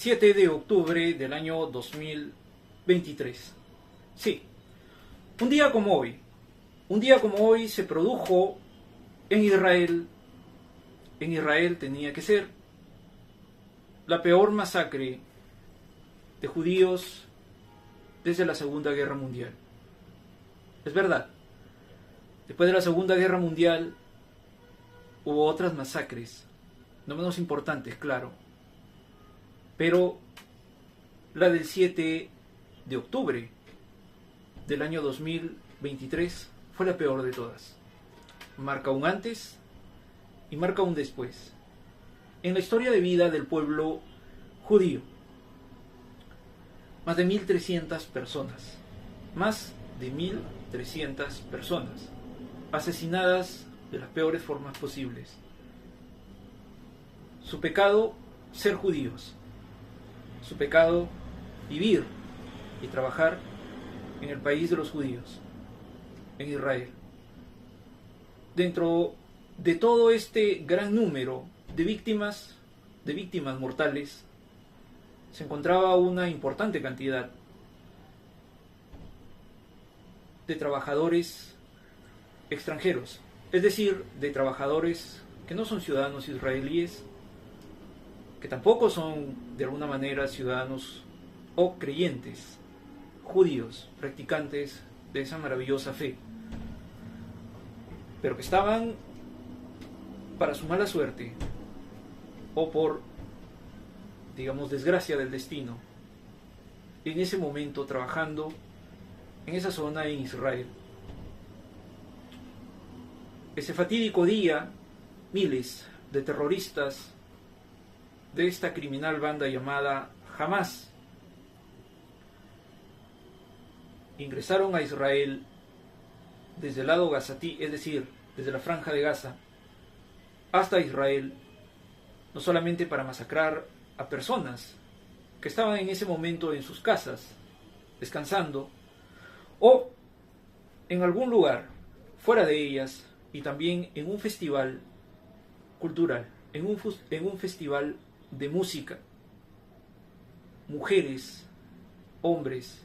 7 de octubre del año 2023. Sí, un día como hoy se produjo en Israel tenía que ser la peor masacre de judíos desde la Segunda Guerra Mundial. Es verdad, después de la Segunda Guerra Mundial hubo otras masacres, no menos importantes, claro, pero la del 7 de octubre del año 2023 fue la peor de todas. Marca un antes y marca un después en la historia de vida del pueblo judío. Más de 1.300 personas, asesinadas de las peores formas posibles. Su pecado, ser judíos. Su pecado, vivir y trabajar en el país de los judíos, en Israel. Dentro de todo este gran número de víctimas mortales, se encontraba una importante cantidad de trabajadores extranjeros, es decir, de trabajadores que no son ciudadanos israelíes, que tampoco son de alguna manera ciudadanos o creyentes judíos, practicantes de esa maravillosa fe, pero que estaban, para su mala suerte o por, digamos, desgracia del destino, en ese momento trabajando en esa zona en Israel. Ese fatídico día, miles de terroristas de esta criminal banda llamada Hamas ingresaron a Israel desde el lado gazatí, es decir, desde la franja de Gaza, hasta Israel, no solamente para masacrar a personas que estaban en ese momento en sus casas, descansando, o en algún lugar fuera de ellas, y también en un festival cultural, en un festival de música. Mujeres, hombres,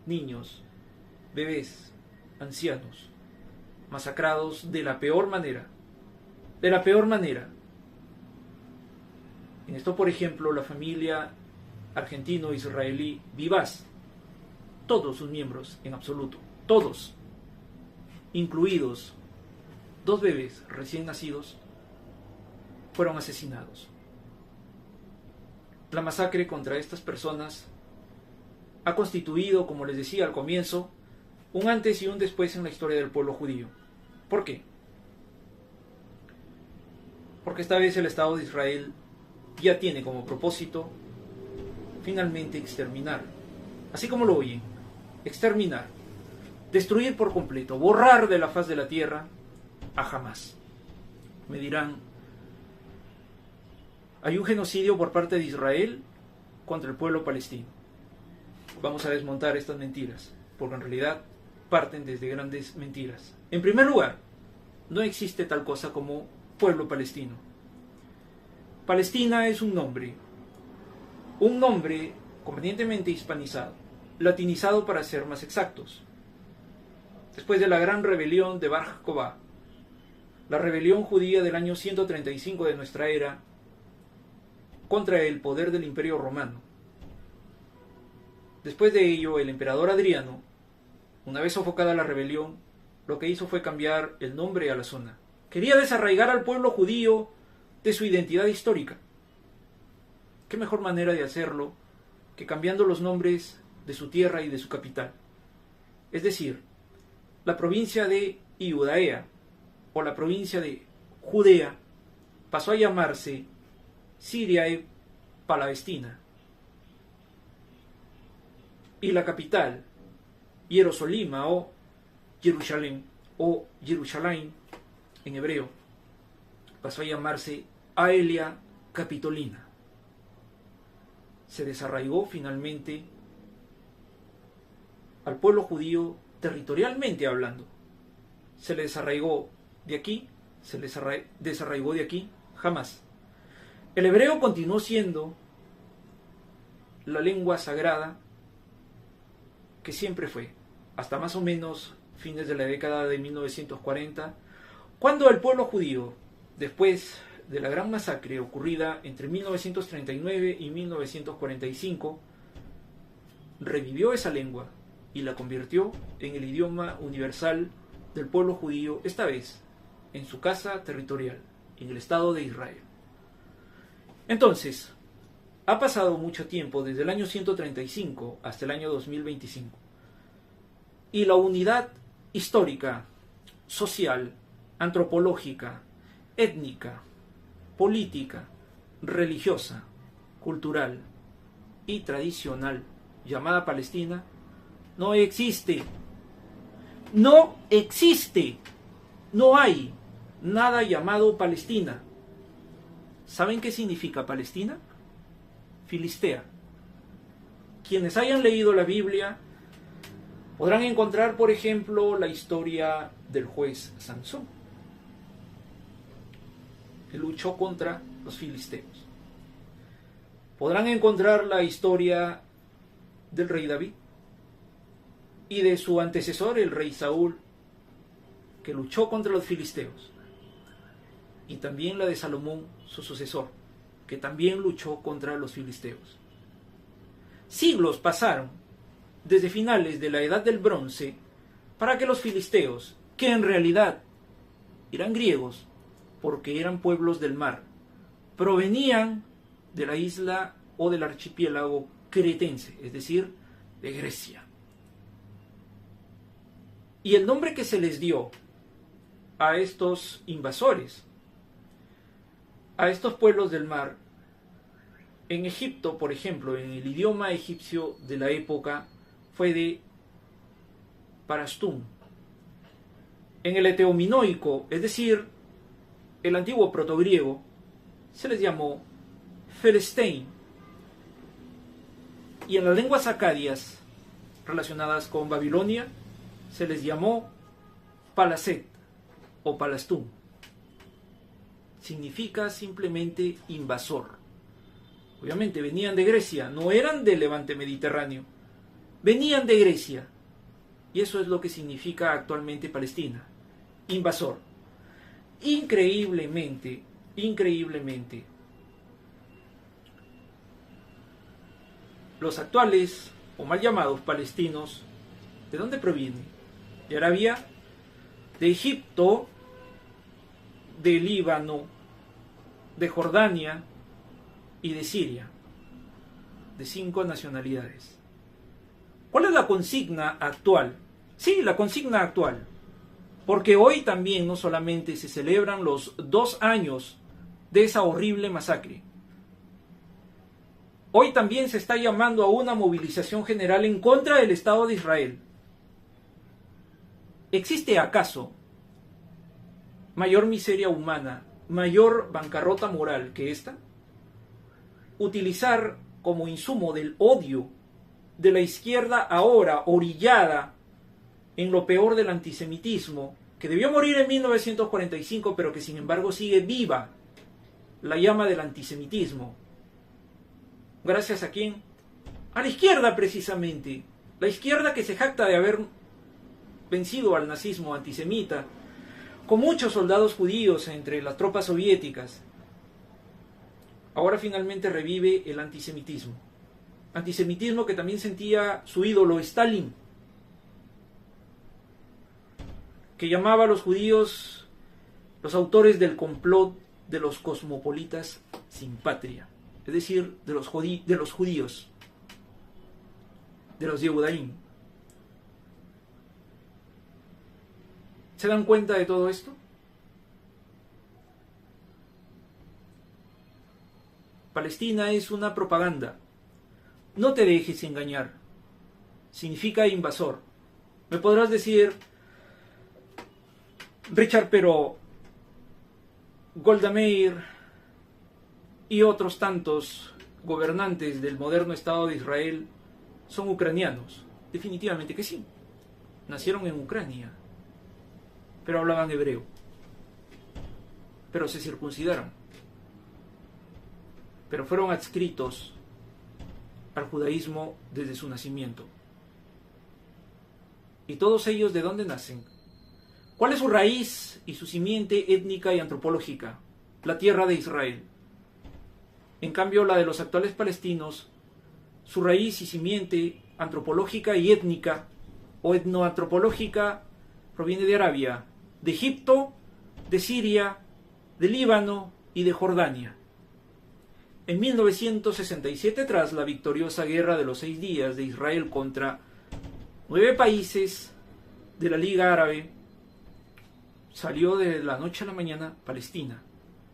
niños, bebés, ancianos, masacrados de la peor manera. De la peor manera. En esto, por ejemplo, la familia argentino-israelí Vivaz, todos sus miembros en absoluto, todos, incluidos 2 bebés recién nacidos, fueron asesinados. La masacre contra estas personas ha constituido, como les decía al comienzo, un antes y un después en la historia del pueblo judío. ¿Por qué? Porque esta vez el Estado de Israel ya tiene como propósito finalmente exterminar, así como lo oyen, exterminar, destruir por completo, borrar de la faz de la tierra a Hamas. Me dirán, hay un genocidio por parte de Israel contra el pueblo palestino. Vamos a desmontar estas mentiras, porque en realidad parten desde grandes mentiras. En primer lugar, no existe tal cosa como pueblo palestino. Palestina es un nombre convenientemente hispanizado, latinizado para ser más exactos. Después de la gran rebelión de Bar Jocobá, la rebelión judía del año 135 de nuestra era, contra el poder del Imperio Romano. Después de ello, el emperador Adriano, una vez sofocada la rebelión, lo que hizo fue cambiar el nombre a la zona. Quería desarraigar al pueblo judío de su identidad histórica. ¿Qué mejor manera de hacerlo que cambiando los nombres de su tierra y de su capital? Es decir, la provincia de Iudea o la provincia de Judea pasó a llamarse Siria y Palestina, y la capital, Jerusalima o Jerusalén en hebreo, pasó a llamarse Aelia Capitolina. Se desarraigó finalmente al pueblo judío territorialmente hablando. Se le desarraigó de aquí, se le desarraigó de aquí, jamás. El hebreo continuó siendo la lengua sagrada que siempre fue, hasta más o menos fines de la década de 1940, cuando el pueblo judío, después de la gran masacre ocurrida entre 1939 y 1945, revivió esa lengua y la convirtió en el idioma universal del pueblo judío, esta vez en su casa territorial, en el Estado de Israel. Entonces, ha pasado mucho tiempo desde el año 135 hasta el año 2025. Y la unidad histórica, social, antropológica, étnica, política, religiosa, cultural y tradicional llamada Palestina no existe. No existe. No hay nada llamado Palestina. ¿Saben qué significa Palestina? Filistea. Quienes hayan leído la Biblia podrán encontrar, por ejemplo, la historia del juez Sansón, que luchó contra los filisteos. Podrán encontrar la historia del rey David y de su antecesor, el rey Saúl, que luchó contra los filisteos. Y también la de Salomón, su sucesor, que también luchó contra los filisteos. Siglos pasaron desde finales de la Edad del Bronce para que los filisteos, que en realidad eran griegos, porque eran pueblos del mar, provenían de la isla o del archipiélago cretense, es decir, de Grecia. Y el nombre que se les dio a estos invasores, a estos pueblos del mar, en Egipto, por ejemplo, en el idioma egipcio de la época, fue de Parastún. En el eteominoico, es decir, el antiguo protogriego, se les llamó Felestein. Y en las lenguas acadias relacionadas con Babilonia, se les llamó Palaset o Palastún. Significa simplemente invasor. Obviamente venían de Grecia, no eran del Levante Mediterráneo, venían de Grecia. Y eso es lo que significa actualmente Palestina, invasor. Increíblemente, los actuales o mal llamados palestinos, ¿de dónde provienen? De Arabia, de Egipto, de Líbano, de Jordania y de Siria, de 5 nacionalidades. ¿Cuál es la consigna actual? Sí, la consigna actual, porque hoy también no solamente se celebran los 2 años de esa horrible masacre, hoy también se está llamando a una movilización general en contra del Estado de Israel. ¿Existe acaso mayor miseria humana, mayor bancarrota moral que esta? Utilizar como insumo del odio de la izquierda ahora orillada en lo peor del antisemitismo, que debió morir en 1945, pero que sin embargo sigue viva la llama del antisemitismo. ¿Gracias a quién? A la izquierda, precisamente. La izquierda que se jacta de haber vencido al nazismo antisemita, con muchos soldados judíos entre las tropas soviéticas. Ahora finalmente revive el antisemitismo. Antisemitismo que también sentía su ídolo Stalin, que llamaba a los judíos los autores del complot de los cosmopolitas sin patria, es decir, de los judíos, de los Yehudaim. ¿Se dan cuenta de todo esto? Palestina es una propaganda. No te dejes engañar. Significa invasor. Me podrás decir, Richard, pero Golda Meir y otros tantos gobernantes del moderno Estado de Israel son ucranianos. Definitivamente que sí. Nacieron en Ucrania, pero hablaban hebreo. Pero se circuncidaron. Pero fueron adscritos al judaísmo desde su nacimiento. ¿Y todos ellos de dónde nacen? ¿Cuál es su raíz y su simiente étnica y antropológica? La tierra de Israel. En cambio, la de los actuales palestinos, su raíz y simiente antropológica y étnica o etnoantropológica proviene de Arabia, de Egipto, de Siria, de Líbano y de Jordania. En 1967, tras la victoriosa Guerra de los 6 días de Israel contra 9 países de la Liga Árabe, salió de la noche a la mañana Palestina,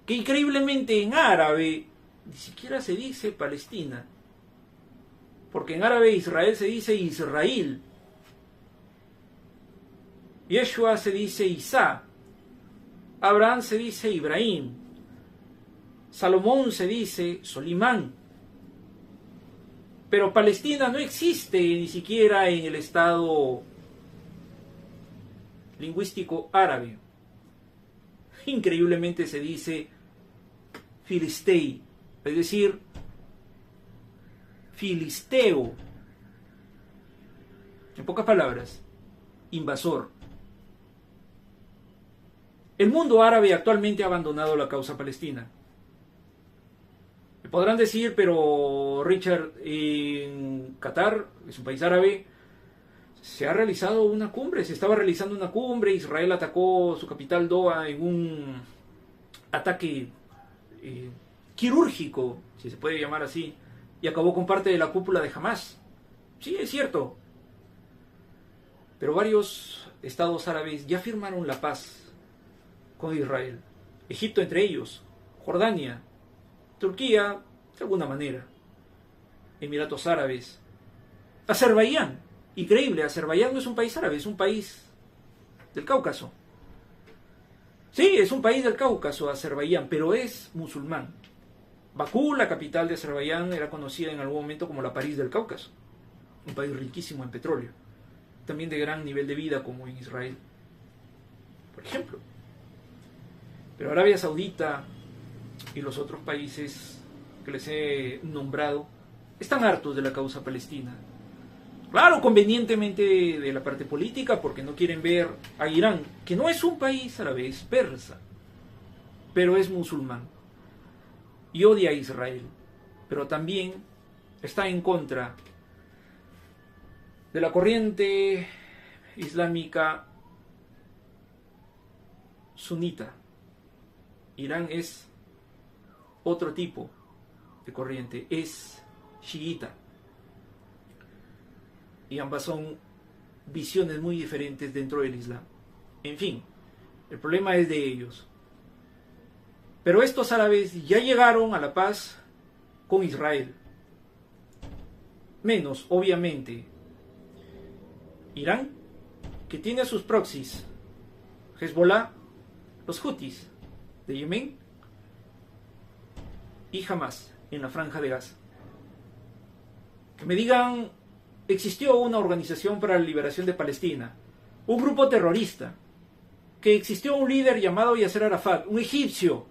que increíblemente en árabe ni siquiera se dice Palestina, porque en árabe Israel se dice Israel, Yeshua se dice Isa, Abraham se dice Ibrahim, Salomón se dice Solimán, pero Palestina no existe ni siquiera en el estado lingüístico árabe. Increíblemente se dice Filistei, es decir, filisteo. En pocas palabras, invasor. El mundo árabe actualmente ha abandonado la causa palestina. Me podrán decir, pero Richard, en Qatar, es un país árabe, se ha realizado una cumbre, se estaba realizando una cumbre, Israel atacó su capital Doha en un ataque quirúrgico, si se puede llamar así, y acabó con parte de la cúpula de Hamas. Sí, es cierto. Pero varios estados árabes ya firmaron la paz con Israel. Egipto entre ellos, Jordania, Turquía, de alguna manera, Emiratos Árabes, Azerbaiyán. Increíble, Azerbaiyán no es un país árabe, es un país del Cáucaso. Sí, es un país del Cáucaso, Azerbaiyán, pero es musulmán. Bakú, la capital de Azerbaiyán, era conocida en algún momento como la París del Cáucaso. Un país riquísimo en petróleo. También de gran nivel de vida, como en Israel, por ejemplo. Pero Arabia Saudita y los otros países que les he nombrado están hartos de la causa palestina. Claro, convenientemente de la parte política, porque no quieren ver a Irán, que no es un país árabe, es persa, pero es musulmán. Y odia a Israel, pero también está en contra de la corriente islámica sunita. Irán es otro tipo de corriente, es chiita. Y ambas son visiones muy diferentes dentro del Islam. En fin, el problema es de ellos. Pero estos árabes ya llegaron a la paz con Israel. Menos, obviamente, Irán, que tiene a sus proxies, Hezbollah, los Hutis de Yemen y Hamas en la Franja de Gaza. Que me digan, existió una organización para la liberación de Palestina, un grupo terrorista, que existió un líder llamado Yasser Arafat, un egipcio,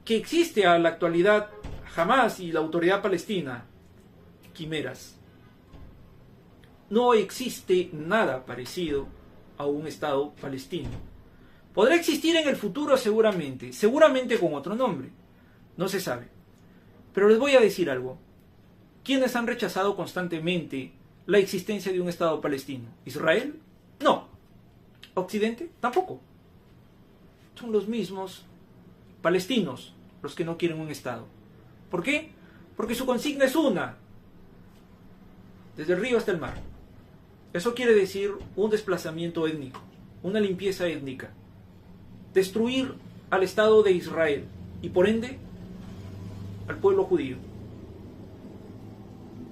que existe a la actualidad Hamas y la autoridad palestina. Quimeras. No existe nada parecido a un Estado palestino. Podrá existir en el futuro seguramente con otro nombre, no se sabe. Pero les voy a decir algo. ¿Quiénes han rechazado constantemente la existencia de un Estado palestino? ¿Israel? No. ¿Occidente? Tampoco. Son los mismos palestinos los que no quieren un Estado. ¿Por qué? Porque su consigna es una. Desde el río hasta el mar. Eso quiere decir un desplazamiento étnico, una limpieza étnica. Destruir al Estado de Israel y por ende al pueblo judío.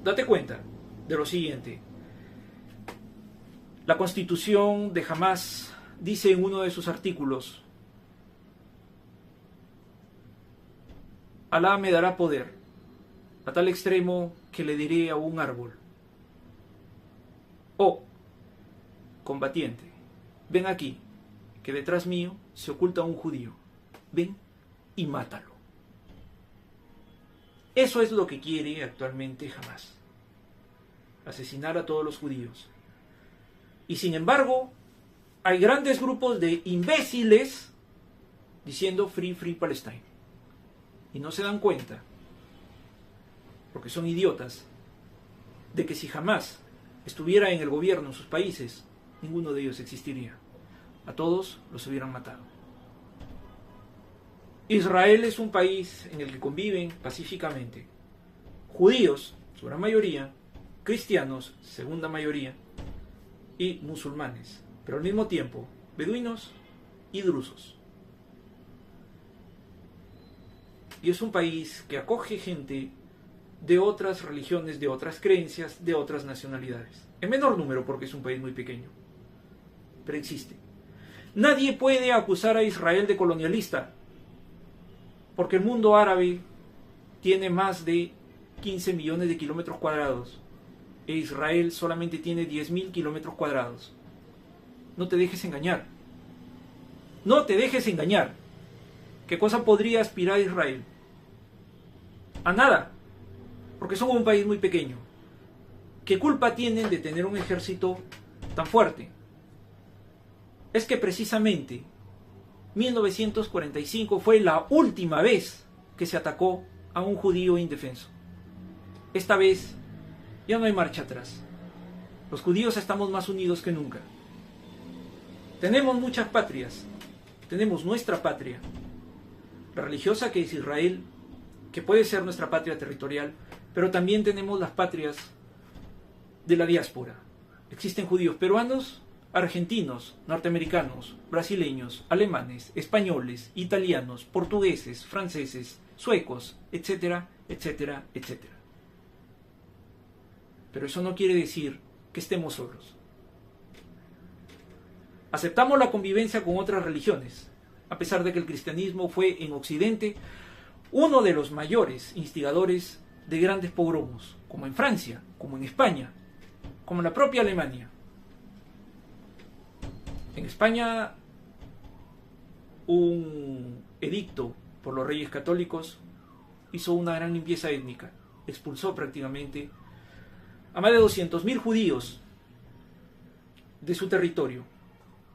Date cuenta de lo siguiente. La Constitución de Hamas dice en uno de sus artículos: Alá me dará poder a tal extremo que le diré a un árbol: oh, combatiente, ven aquí, que detrás mío se oculta un judío. Ven y mátalo. Eso es lo que quiere actualmente Hamás. Asesinar a todos los judíos. Y sin embargo, hay grandes grupos de imbéciles diciendo Free, Free Palestine. Y no se dan cuenta, porque son idiotas, de que si Hamás estuviera en el gobierno en sus países, ninguno de ellos existiría. A todos los hubieran matado. Israel es un país en el que conviven pacíficamente judíos, su gran mayoría, cristianos, segunda mayoría, y musulmanes, pero al mismo tiempo beduinos y drusos. Y es un país que acoge gente de otras religiones, de otras creencias, de otras nacionalidades. En menor número porque es un país muy pequeño, pero existe. Nadie puede acusar a Israel de colonialista, porque el mundo árabe tiene más de 15 millones de kilómetros cuadrados e Israel solamente tiene 10.000 kilómetros cuadrados. No te dejes engañar. No te dejes engañar. ¿Qué cosa podría aspirar Israel? A nada, porque somos un país muy pequeño. ¿Qué culpa tienen de tener un ejército tan fuerte? Es que precisamente 1945 fue la última vez que se atacó a un judío indefenso. Esta vez ya no hay marcha atrás. Los judíos estamos más unidos que nunca. Tenemos muchas patrias. Tenemos nuestra patria, la religiosa, que es Israel, que puede ser nuestra patria territorial, pero también tenemos las patrias de la diáspora. Existen judíos peruanos, argentinos, norteamericanos, brasileños, alemanes, españoles, italianos, portugueses, franceses, suecos, etcétera, etcétera, etcétera. Pero eso no quiere decir que estemos solos. Aceptamos la convivencia con otras religiones, a pesar de que el cristianismo fue en Occidente uno de los mayores instigadores de grandes pogromos, como en Francia, como en España, como en la propia Alemania. En España, un edicto por los reyes católicos hizo una gran limpieza étnica, expulsó prácticamente a más de 200.000 judíos de su territorio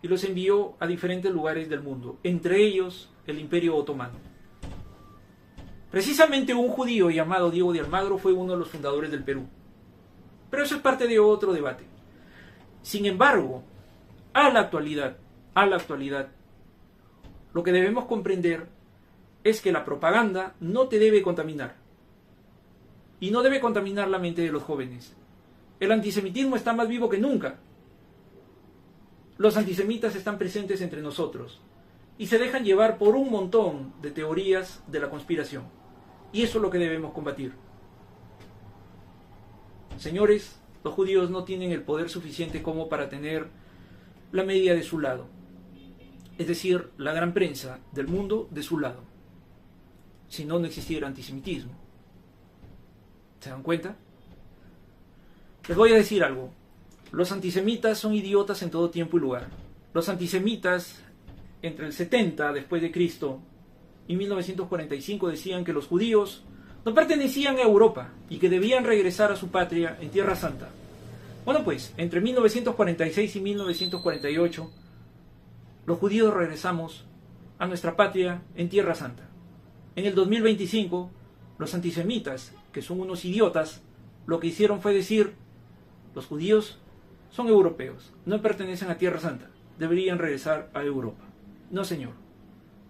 y los envió a diferentes lugares del mundo, entre ellos el Imperio Otomano. Precisamente un judío llamado Diego de Almagro fue uno de los fundadores del Perú. Pero eso es parte de otro debate. Sin embargo, a la actualidad, lo que debemos comprender es que la propaganda no te debe contaminar. Y no debe contaminar la mente de los jóvenes. El antisemitismo está más vivo que nunca. Los antisemitas están presentes entre nosotros y se dejan llevar por un montón de teorías de la conspiración. Y eso es lo que debemos combatir. Señores, los judíos no tienen el poder suficiente como para tener la media de su lado. Es decir, la gran prensa del mundo de su lado. Si no, no existiera antisemitismo. ¿Se dan cuenta? Les voy a decir algo. Los antisemitas son idiotas en todo tiempo y lugar. Los antisemitas, entre el 70 después de Cristo y 1945, decían que los judíos no pertenecían a Europa y que debían regresar a su patria en Tierra Santa. Bueno, pues, entre 1946 y 1948, los judíos regresamos a nuestra patria en Tierra Santa. En el 2025, los antisemitas, que son unos idiotas, lo que hicieron fue decir: los judíos son europeos, no pertenecen a Tierra Santa, deberían regresar a Europa. No, señor,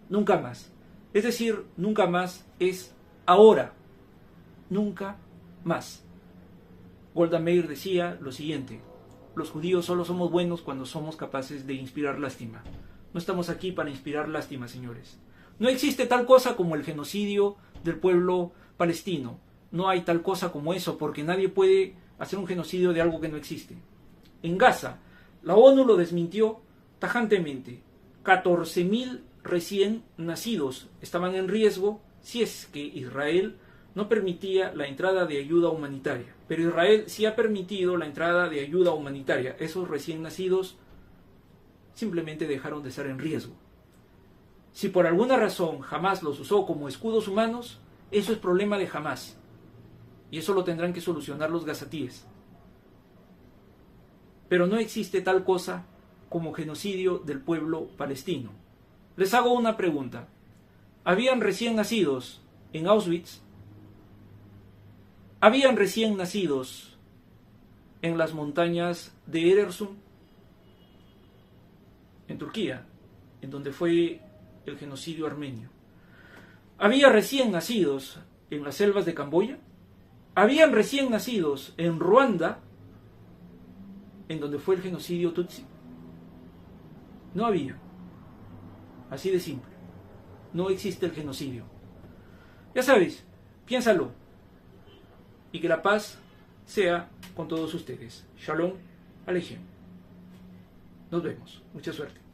nunca más. Es decir, nunca más es ahora, nunca más. Golda Meir decía lo siguiente: los judíos solo somos buenos cuando somos capaces de inspirar lástima. No estamos aquí para inspirar lástima, señores. No existe tal cosa como el genocidio del pueblo palestino. No hay tal cosa como eso, porque nadie puede hacer un genocidio de algo que no existe. En Gaza, la ONU lo desmintió tajantemente. 14.000 recién nacidos estaban en riesgo si es que Israel no permitía la entrada de ayuda humanitaria. Pero Israel sí ha permitido la entrada de ayuda humanitaria. Esos recién nacidos simplemente dejaron de estar en riesgo. Si por alguna razón Hamás los usó como escudos humanos, Eso es problema de Hamás. Y eso lo tendrán que solucionar los gazatíes. Pero no existe tal cosa como genocidio del pueblo palestino. Les hago una pregunta. ¿Habían recién nacidos en Auschwitz? ¿Habían recién nacidos en las montañas de Erersund? En Turquía, en donde fue el genocidio armenio. ¿Había recién nacidos en las selvas de Camboya? ¿Habían recién nacidos en Ruanda, en donde fue el genocidio Tutsi? No había. Así de simple. No existe el genocidio. Ya sabéis, piénsalo. Y que la paz sea con todos ustedes. Shalom Aleichem. Nos vemos. Mucha suerte.